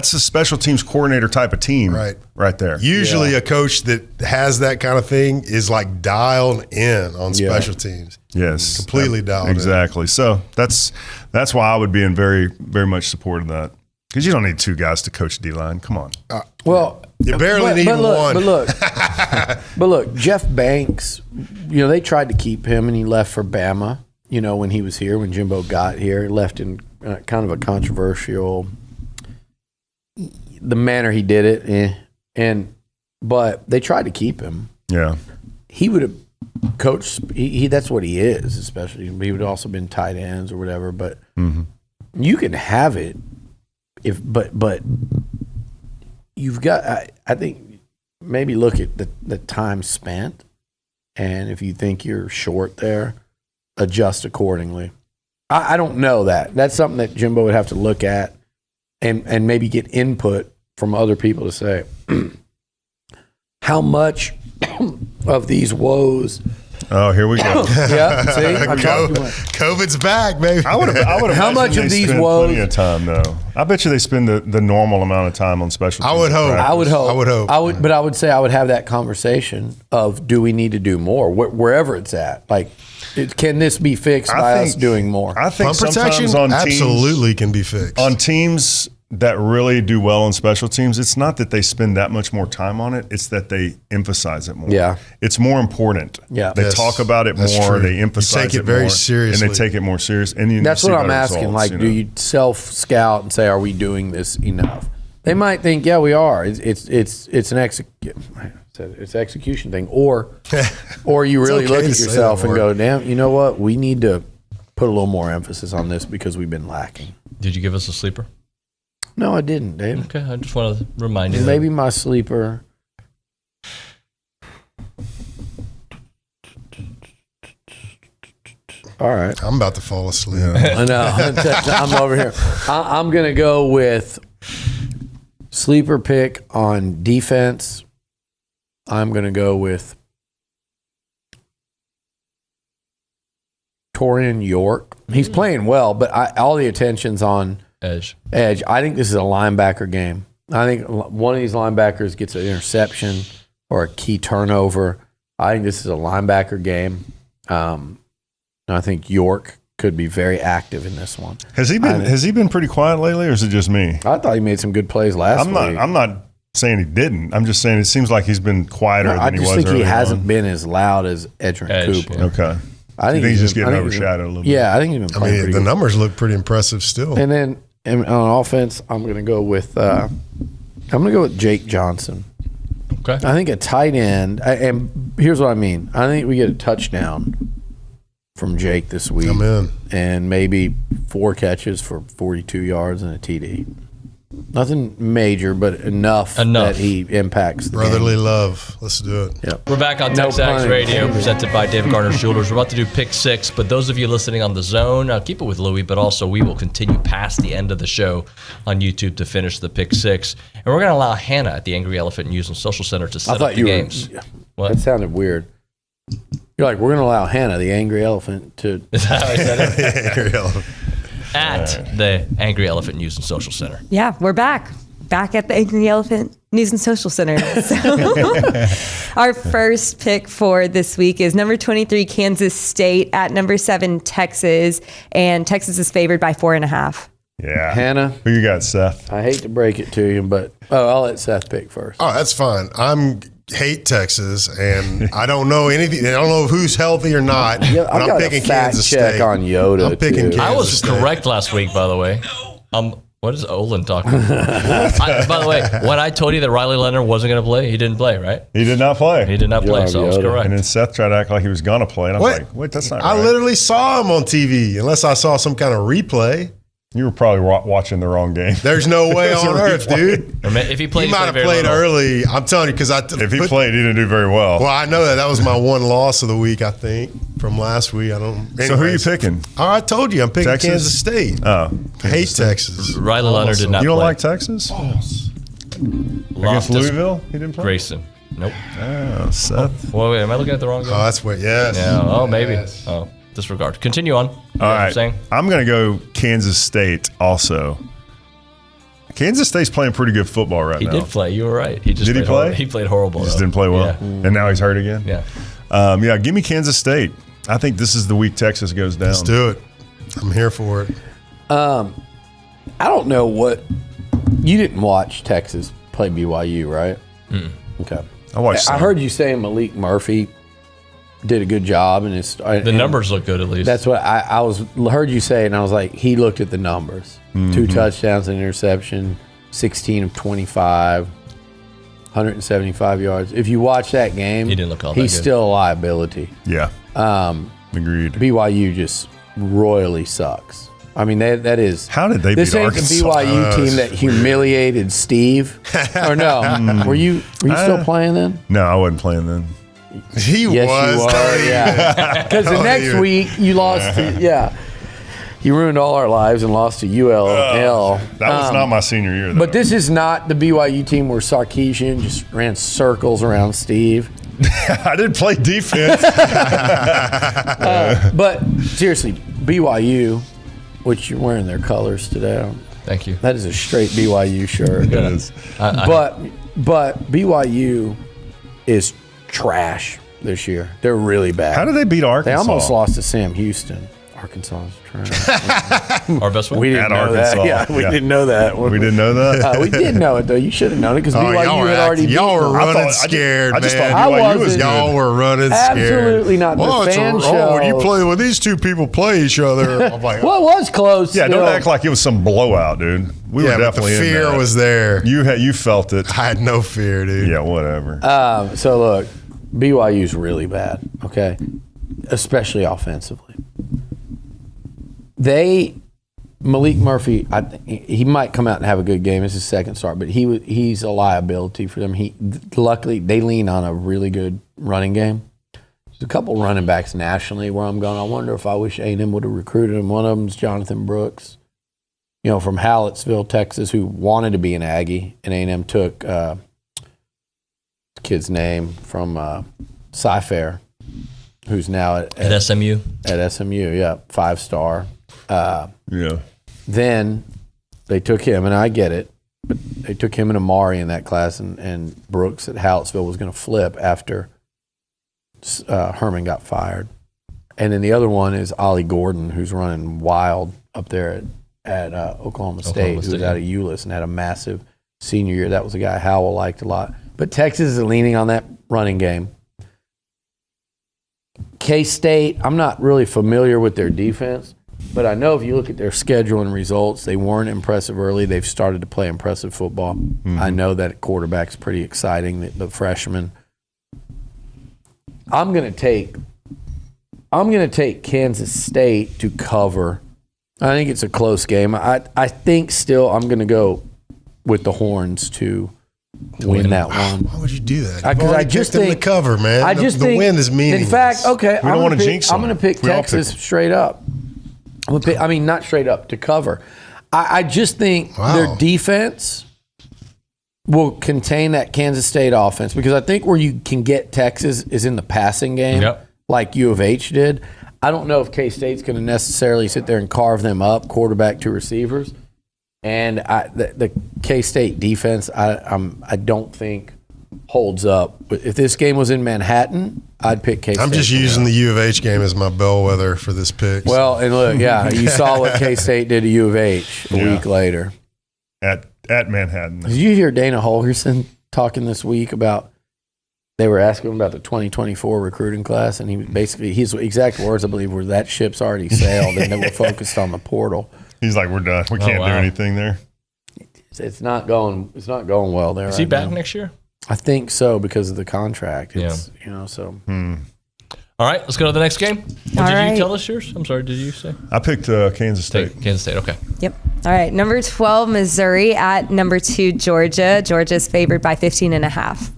special teams coordinator type of team right there. Usually a coach that has that kind of thing is like dialed in on special teams. Yes. Completely dialed in. Exactly. So that's why I would be in very, very much support of that. Because you don't need 2 guys to coach D-line. Come on. You barely need one. But look, Jeff Banks, you know, they tried to keep him and he left for Bama, you know, when he was here, when Jimbo got here. He left in kind of a controversial, the manner he did it. But they tried to keep him. Yeah. He would have coached, that's what he is, especially. He would have also been tight ends or whatever. But you can have it, but you've got, I think, maybe look at the time spent, and if you think you're short there, adjust accordingly. I don't know that. That's something that Jimbo would have to look at and maybe get input from other people to say, how much of these woes. Oh, here we go. Yeah, see, I told you. COVID's back, baby. I would How much of these spend woes? plenty of time, though. I bet you they spend the normal amount of time on special teams. I would hope. But I would say I would have that conversation of, do we need to do more wherever it's at? Like, can this be fixed by us doing more? I think Punt protection sometimes on absolutely can be fixed. On teams that really do well on special teams, it's not that they spend that much more time on it, it's that they emphasize it more. Yeah. It's more important. Yeah. They talk about it more, true. they emphasize You take it very more, seriously. and they take it more serious. And That's see what I'm better asking. results, Like, do you self-scout and say, are we doing this enough? They might think, yeah, we are. It's execution thing. Or you really okay look to at say yourself that and word. go, damn, you know what? We need to put a little more emphasis on this because we've been lacking. Did you give us a sleeper? No, I didn't, Dave. Okay, I just want to remind you. Maybe my sleeper. All right. I'm about to fall asleep. I know. I'm over here. I'm going to go with sleeper pick on defense. I'm going to go with Torian York. He's playing well, but all the attention's on Edge. I think this is a linebacker game. I think one of these linebackers gets an interception or a key turnover. I think this is a linebacker game. I think York could be very active in this one. Has he been pretty quiet lately, or is it just me? I thought he made some good plays last week. I'm not saying he didn't. I'm just saying it seems like he's been quieter than he was. I just think he hasn't on. been as loud as Edgerrin Cooper. Yeah. Okay. I think he's just getting overshadowed a little bit. Yeah, I think he's been playing pretty the good. numbers look pretty impressive still. And then on offense, I'm going to go with Jake Johnson. Okay. I think a tight end, and here's what I mean. I think we get a touchdown from Jake this week. I'm in. And maybe 4 catches for 42 yards and a TD. Nothing major, but enough that he impacts the brotherly game. love. Let's do it. Yep. We're back on TexAgs Radio, presented by David Garner Shoulders. We're about to do Pick 6, but those of you listening on the Zone, keep it with Louie, but also we will continue past the end of the show on YouTube to finish the Pick 6. And we're going to allow Hannah at the Angry Elephant News and Social Center to set up the games. What? That sounded weird. You're like, we're going to allow Hannah, the Angry Elephant, to... Is that how I said it? Angry Elephant. At the Angry Elephant News and Social Center. Yeah, we're back at the Angry Elephant News and Social Center. So our first pick for this week is number 23, Kansas State, at number 7, Texas, and Texas is favored by 4.5. Yeah. Hannah? Who you got, Seth? I hate to break it to you, but I'll let Seth pick first. Oh, that's fine. Hate Texas, and I don't know anything. I don't know who's healtby or not. Yeah, but I'm picking Kansas State. On Yoda. I'm picking Kansas I was State. correct last week, by the way. What is Olin talking about? By the way, when I told you that Riley Leonard wasn't going to play, he didn't play, right? He did not play. He did not play, so I was correct. And then Seth tried to act like he was going to play, and I'm like, wait, that's not right. I literally saw him on TV, unless I saw some kind of replay. You were probably watching the wrong game. There's no way on earth, dude. If he played, He might have played early. I'm telling you, because If he played, he didn't do very well. Well, I know that. That was my one loss of the week, I think, from last week. I don't. So who are you picking? Oh, I told you, I'm picking Texas? Kansas State. Oh, I hate Texas. Riley Leonard did not You don't play. like Texas? Lost Against Louisville? He didn't play? Grayson. Nope. Oh, Seth. Wait, am I looking at the wrong game? Oh, that's what. Yes. Yeah. Oh, maybe. Yes. Oh, disregard. Continue on. All right. I'm going to go Kansas State also. Kansas State's playing pretty good football right now. He did play. You were right. He just Did he played play? He played horrible. He just though. didn't play well. Yeah. And now he's hurt again? Yeah. Give me Kansas State. I think this is the week Texas goes down. Let's do it. I'm here for it. I don't know what... You didn't watch Texas play BYU, right? Okay. I watched some. I heard you saying Malik Murphy did a good job, and The numbers look good at least. That's what I heard you say, and I was like, he looked at the numbers: 2 touchdowns, an interception, 16 of 25, 175 yards. If you watch that game, He didn't look all that he's good. still a liability. Yeah. Agreed. BYU just royally sucks. I mean, that is. How did they This beat ain't Arkansas? the BYU team that humiliated Steve. Or no? Were you still playing then? No, I wasn't playing then. He Yes, was. you were. Yeah. Because the next week you lost. You ruined all our lives and lost to ULL. That was not my senior year, though. But this is not the BYU team where Sarkisian just ran circles around Steve. I didn't play defense. But seriously, BYU, which you're wearing their colors today. Thank you. That is a straight BYU shirt. It is. But BYU is trash this year. They're really bad. How did they beat Arkansas? They almost lost to Sam Houston. Arkansas is trash. Our best one. We didn't At know Arkansas. that. Yeah, we Yeah. didn't know that. We didn't know that? We did know it though. You should have known it because BYU had already beat y'all were them. running scared, I just man. thought BYU was wasn't. good. Y'all were running scared. Absolutely not. The fan show. when you play when these two people play each other, I'm like, Well, it was close. Yeah, still. don't act like it was some blowout, dude. We yeah, were but definitely the in fear that. was there. You felt it. I had no fear, dude. Yeah, whatever. So look, BYU's really bad. Okay, especially offensively. Malik Murphy, he might come out and have a good game. It's his second start, but he's a liability for them. Luckily, they lean on a really good running game. There's a couple running backs nationally where I'm going, I wonder if I wish A&M would have recruited him. One of them is Jonathan Brooks, from Hallettsville, Texas, who wanted to be an Aggie, and A&M took the kid's name from Cy-Fair, who's now At SMU. At SMU, yeah, 5-star. Yeah. Then they took him, and I get it, but they took him and Amari in that class, and Brooks at Hallettsville was going to flip after Herman got fired. And then the other one is Ollie Gordon, who's running wild up there at Oklahoma State, who's out of Euless and had a massive senior year. That was a guy Howell liked a lot. But Texas is leaning on that running game. K-State, I'm not really familiar with their defense, but I know if you look at their schedule and results, they weren't impressive early. They've started to play impressive football. Mm-hmm. I know that quarterback's pretty exciting, the freshman. I'm going to take Kansas State to cover. I think it's a close game. I think still I'm going to go with the Horns to win that one. Why would you do that? Because I just think the cover, man. I just think the win is meaningless. In fact, okay, we don't want to jinx them. I'm going to pick Texas straight up. Not straight up, to cover. I just think their defense will contain that Kansas State offense, because I think where you can get Texas is in the passing game, like U of H did. I don't know if K-State's going to necessarily sit there and carve them up, quarterback to receivers. And the K-State defense, I don't think holds up. But if this game was in Manhattan, I'd pick K-State. I'm just using the U of H game as my bellwether for this pick. Well, and look, you saw what K-State did to U of H a week later. At Manhattan. Did you hear Dana Holgerson talking this week about, they were asking him about the 2024 recruiting class, and he basically, his exact words, I believe, were that ship's already sailed and they were focused on the portal. He's like, we're done. We can't do anything there. It's not going well there. Is he back next year? I think so, because of the contract. It's, All right, let's go to the next game. Did you tell us yours? I'm sorry, did you say? I picked Kansas State. Kansas State, okay. Yep. All right, number 12, Missouri at number 2, Georgia. Georgia's favored by 15.5.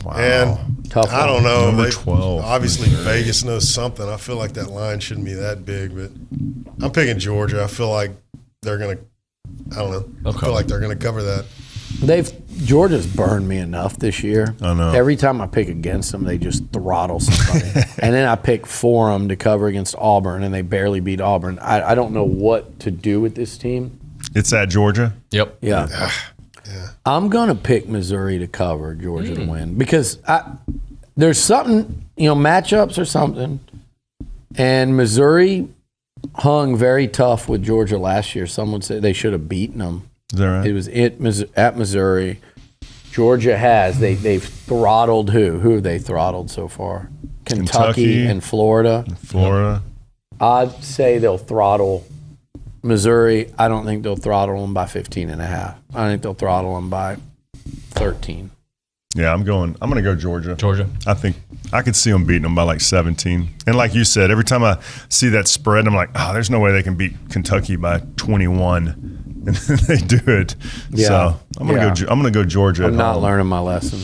Wow. And tough one. I don't know. Number 12. Obviously, Vegas knows something. I feel like that line shouldn't be that big, but I'm picking Georgia. I feel like they're going to, I don't know. I feel like they're going to cover that. Georgia's burned me enough this year. I know. Every time I pick against them, they just throttle somebody. And then I pick for them to cover against Auburn, and they barely beat Auburn. I don't know what to do with this team. It's at Georgia? Yep. Yeah. I'm going to pick Missouri to cover, Georgia to win, because there's something, matchups or something, and Missouri hung very tough with Georgia last year. Some would say they should have beaten them. Is that right? It was at Missouri. Georgia has. They've throttled who? Who have they throttled so far? Kentucky and Florida. I'd say they'll throttle Missouri. I don't think they'll throttle them by 15.5. I think they'll throttle them by 13. Yeah, I'm going to go Georgia. I think I could see them beating them by like 17. And like you said, every time I see that spread, I'm like, there's no way they can beat Kentucky by 21. And they do it. Yeah. So I'm gonna go Georgia. I'm not learning my lesson.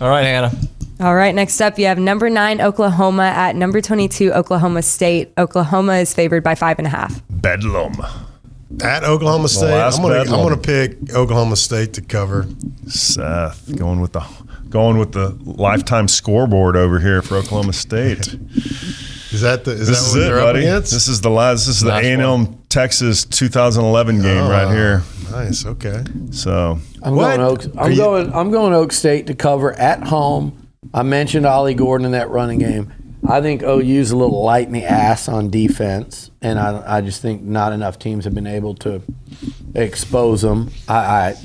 All right, Hannah. All right, next up you have number 9 Oklahoma at number 22 Oklahoma State. Oklahoma is favored by 5.5. Bedlam. At Oklahoma State, I'm gonna pick Oklahoma State to cover. Seth going with the lifetime scoreboard over here for Oklahoma State. Is that what they're buddy. up against? This is the A&M Texas 2011 game right here. Nice. Okay. So I'm going Oak State to cover at home. I mentioned Ollie Gordon in that running game. I think OU's a little light in the ass on defense, and I just think not enough teams have been able to expose them.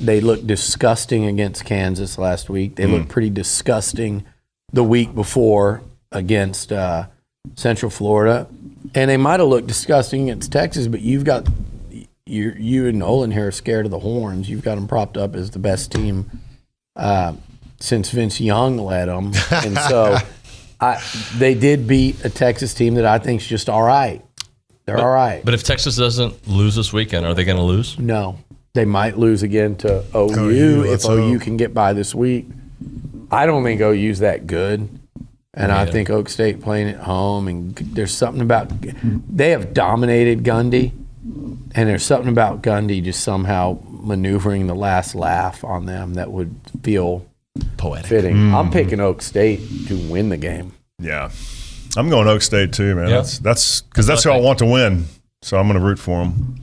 They looked disgusting against Kansas last week. They looked pretty disgusting the week before against Central Florida, and they might have looked disgusting against Texas, but you and Nolan here are scared of the Horns. You've got them propped up as the best team since Vince Young led them, and so they did beat a Texas team that I think is just all right. They're all right. But if Texas doesn't lose this weekend, are they going to lose? No. They might lose again to OU if OU can get by this week. I don't think OU's that good. And I think Oak State playing at home, and there's something about – they have dominated Gundy, and there's something about Gundy just somehow maneuvering the last laugh on them that would feel poetic. Fitting. I'm picking Oak State to win the game. Yeah. I'm going Oak State too, man. Yeah. That's because that's who I want to win, so I'm going to root for them.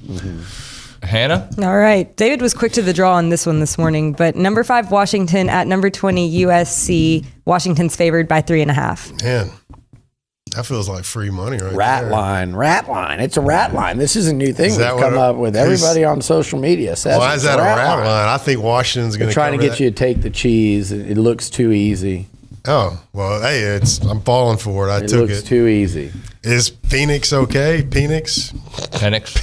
Hannah? All right. David was quick to the draw on this one this morning, but number 5 Washington at number 20 USC. Washington's favored by 3.5. Man, That feels like free money right Rat there. line. It's a rat line. This is a new thing Is that we've come what up with. Everybody on social media says Why is it's that a rat line. line? I think Washington's going They're to trying to get you to take the cheese. It looks too easy. Oh, well, hey, I'm falling for it. I It took looks it. too easy. Is Phoenix okay? Phoenix? Penix.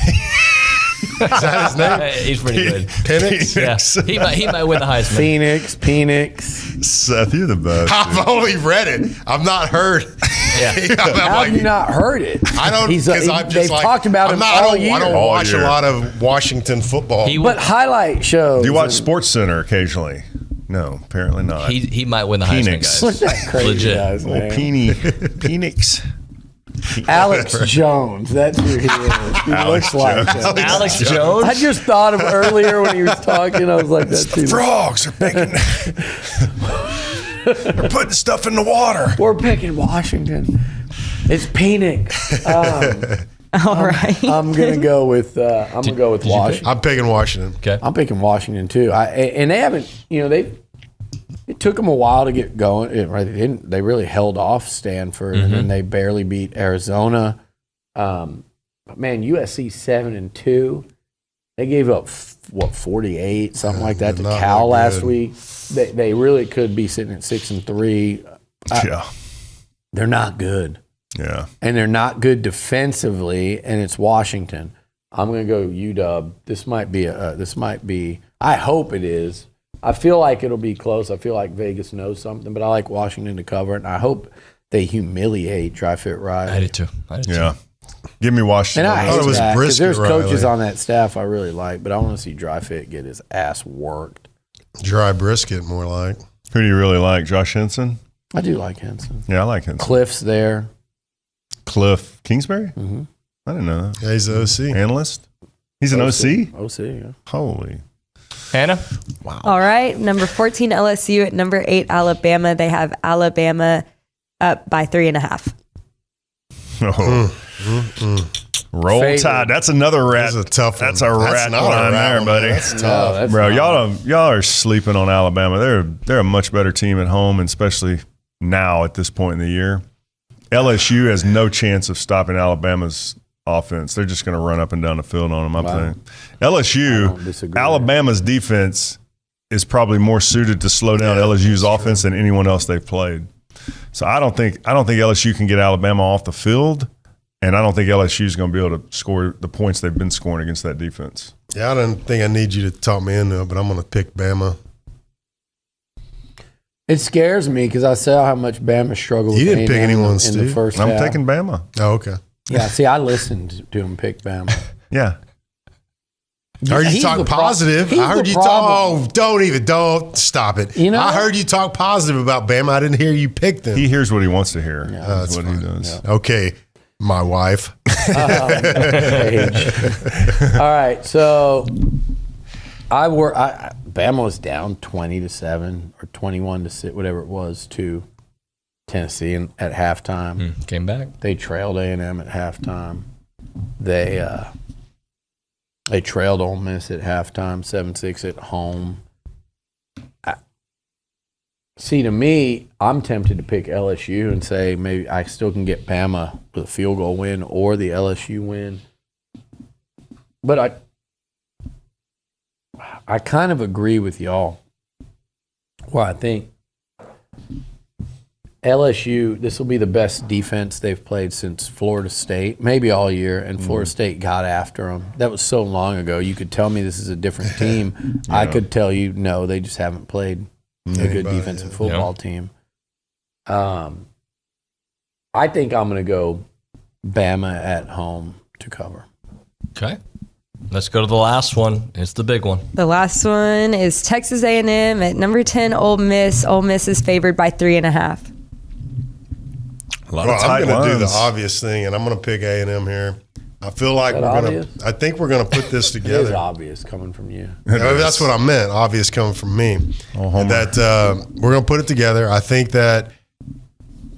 Is that his name? He's pretty good. Penix? Yeah, he might win the Heisman. Phoenix. Seth, you're the best. I've only read it. I've not heard. Yeah. How have you not heard it? I don't, because I'm just they've like, talked about him all year. I don't All watch year. a lot of Washington football. But highlight shows. Do you watch and- Sports Center occasionally? No, apparently not. He might win the Heisman, Phoenix. Look guys. at that crazy Legit. guys, Oh, man. Phoenix. Alex Jones. That's who he is. He Alex looks like Jones. him. Alex Jones? I just thought of earlier when he was talking. I was like, that's too. Frogs are picking. They're putting stuff in the water. We're picking Washington. It's Phoenix. All right. I'm gonna go with Washington. I'm picking Washington. Okay. I'm picking Washington too. And they haven't. It took them a while to get going. They really held off Stanford, and then they barely beat Arizona. But man, USC 7-2. They gave up 48, something like that to not Cal look last good. week. They really could be sitting at 6-3. Yeah. They're not good. Yeah. And they're not good defensively, and it's Washington. I'm going to go UW. This might be. I hope it is. I feel like it'll be close. I feel like Vegas knows something, but I like Washington to cover it, and I hope they humiliate Dry-Fit Riley. I did too. Yeah. Give me Washington. And I thought hate it was that because Brisket there's coaches Riley. on that staff I really like, but I want to see Dry-Fit get his ass worked. Dry brisket, more like. Who do you really like? Josh Henson? I do like Henson. Yeah, I like Henson. Cliff's there. Cliff Kingsbury? Mm-hmm. I didn't know that. Yeah, he's the OC. Analyst? He's an OC? OC, yeah. Holy. Hannah? All right. Number 14, LSU. At number 8, Alabama. They have Alabama up by 3.5. Oh. Roll Favorite. Tide. That's another rat. That's a tough one. That's a rat not a line rat there, one, buddy. That's tough. No, that's Bro, not- y'all are sleeping on Alabama. They're a much better team at home, and especially now at this point in the year. LSU has no chance of stopping Alabama's offense. They're just going to run up and down the field on them, I think. I don't LSU, disagree. Alabama's defense is probably more suited to slow down LSU's offense than anyone else they've played. So I don't think LSU can get Alabama off the field, and I don't think LSU is going to be able to score the points they've been scoring against that defense. Yeah, I don't think I need you to talk me into it, but I'm going to pick Bama. It scares me because I saw how much Bama struggled You with didn't pick A&M anyone, in the Steve. first I'm half. taking Bama. Oh, okay. Yeah, see, I listened to him pick Bama. Yeah. I heard you He's talk the pro- positive. he's I heard the you problem. talk. Oh, don't stop it. You know I what? heard you talk positive about Bama. I didn't hear you pick them. He hears what he wants to hear. that's That's what fine. he does. Okay, my wife. Page. All right, so Bama was down 20-7 or 21-6, whatever it was, to Tennessee at halftime. Came back. They trailed A&M at halftime. They trailed Ole Miss at halftime, 7-6 at home. See, to me, I'm tempted to pick LSU and say maybe I still can get Bama with a field goal win or the LSU win. But I kind of agree with y'all. Well, I think LSU, this will be the best defense they've played since Florida State, maybe all year, and Florida State got after them. That was so long ago. You could tell me this is a different team. I could tell you, no, they just haven't played a good defensive football team. I think I'm going to go Bama at home to cover. Okay. Let's go to the last one. It's the big one. The last one is Texas A&M at number 10, Ole Miss. Ole Miss is favored by 3.5. A lot Well, of I'm tight going to do the lines. obvious thing, and I'm going to pick A&M here. I feel like Is we're that going obvious? to. I think we're going to put this It is together. obvious coming from you. That's what I meant. Obvious coming from me. Oh, Homer. That we're going to put it together. I think that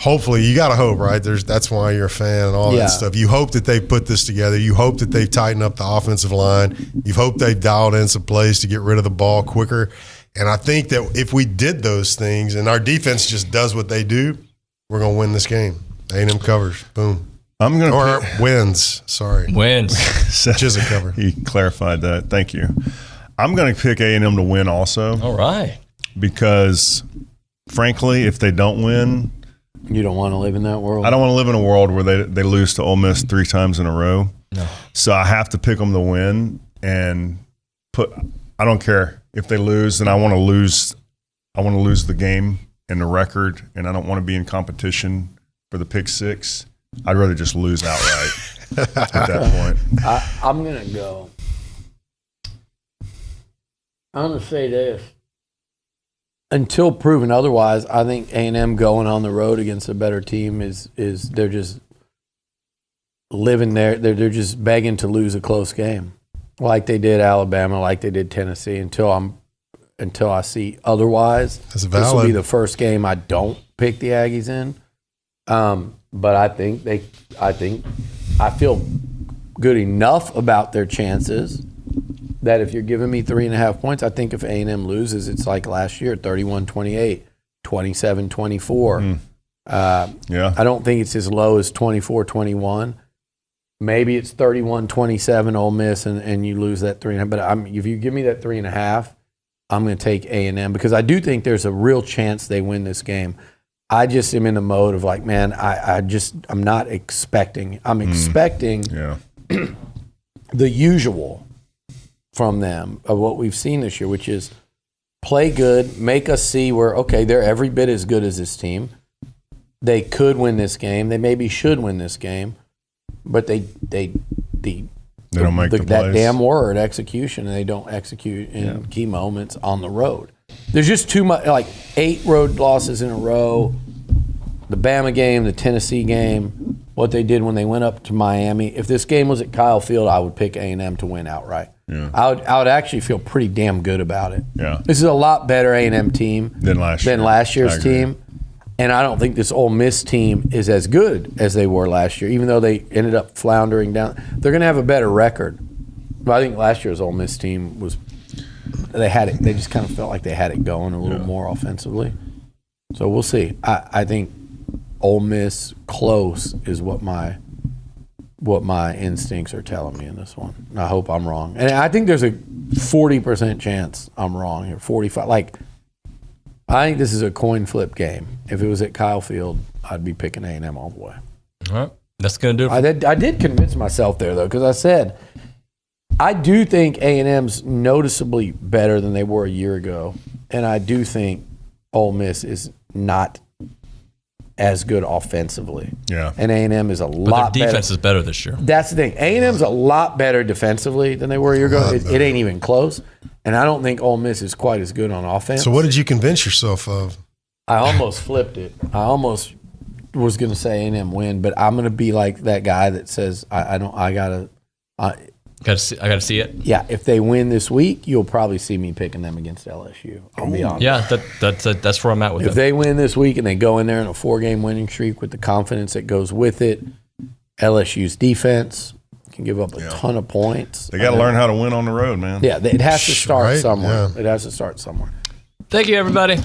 hopefully you got to hope, right? That's why you're a fan and all Yeah. that stuff. You hope that they put this together. You hope that they've tightened up the offensive line. You hope they've dialed in some plays to get rid of the ball quicker. And I think that if we did those things and our defense just does what they do, we're going to win this game. A&M covers. Boom. I'm going Or to wins. Sorry. Wins. Which is a cover. He clarified that. Thank you. I'm going to pick A&M to win also. All right. Because, frankly, if they don't win, You don't want to live in that world. I don't want to live in a world where they lose to Ole Miss 3 times in a row. No. So I have to pick them to win and I don't care if they lose, then I want to lose the game and the record, and I don't want to be in competition for the pick 6. I'd rather just lose outright at that point. I'm going to go. I'm going to say this. Until proven otherwise, I think A&M going on the road against a better team is they're just living there. They're just begging to lose a close game, like they did Alabama, like they did Tennessee. Until I see otherwise, That's this will valid. be the first game I don't pick the Aggies in. But I think I feel good enough about their chances that if you're giving me 3.5 points, I think if A&M loses, it's like last year, 31-28, 27-24. Yeah. I don't think it's as low as 24-21. Maybe it's 31-27 Ole Miss and you lose that 3.5. But if you give me that 3.5, I'm going to take A&M because I do think there's a real chance they win this game. I just am in the mode of like, man, I'm not expecting. I'm expecting the usual from them of what we've seen this year, which is play good, make us see where, okay, they're every bit as good as this team. They could win this game. They maybe should win this game, but they don't make the that plays. damn word execution, and they don't execute in key moments on the road. There's just too much, like 8 road losses in a row. The Bama game, the Tennessee game, what they did when they went up to Miami. If this game was at Kyle Field, I would pick A&M to win outright. Yeah. I would actually feel pretty damn good about it. Yeah. This is a lot better A&M team Than last year. year's I agree. team. And I don't think this Ole Miss team is as good as they were last year, even though they ended up floundering down. They're going to have a better record. But I think last year's Ole Miss team they had it. They just kind of felt like they had it going a little more offensively. So we'll see. I think Ole Miss close is what my instincts are telling me in this one. I hope I'm wrong. And I think there's a 40% chance I'm wrong here. 45. Like, I think this is a coin flip game. If it was at Kyle Field, I'd be picking A&M all the way. All right. That's going to do it. I did convince myself there, though, because I said, I do think A&M's noticeably better than they were a year ago. And I do think Ole Miss is not as good offensively. Yeah. And A&M is a But lot their better. defense is better this year. That's the thing. A&M's a lot better defensively than they were a year ago. It ain't even close. And I don't think Ole Miss is quite as good on offense. So what did you convince yourself of? I almost flipped it. I almost was going to say A&M win, but I'm going to be like that guy that says I got to see it. Yeah, if they win this week, you'll probably see me picking them against LSU. I'll be honest. Yeah, that's where I'm at with If it. they win this week and they go in there in a 4-game winning streak with the confidence that goes with it, LSU's defense can give up a ton of points. They got to learn how to win on the road, man. Yeah, it has to start Right? somewhere. Yeah. It has to start somewhere. Thank you, everybody.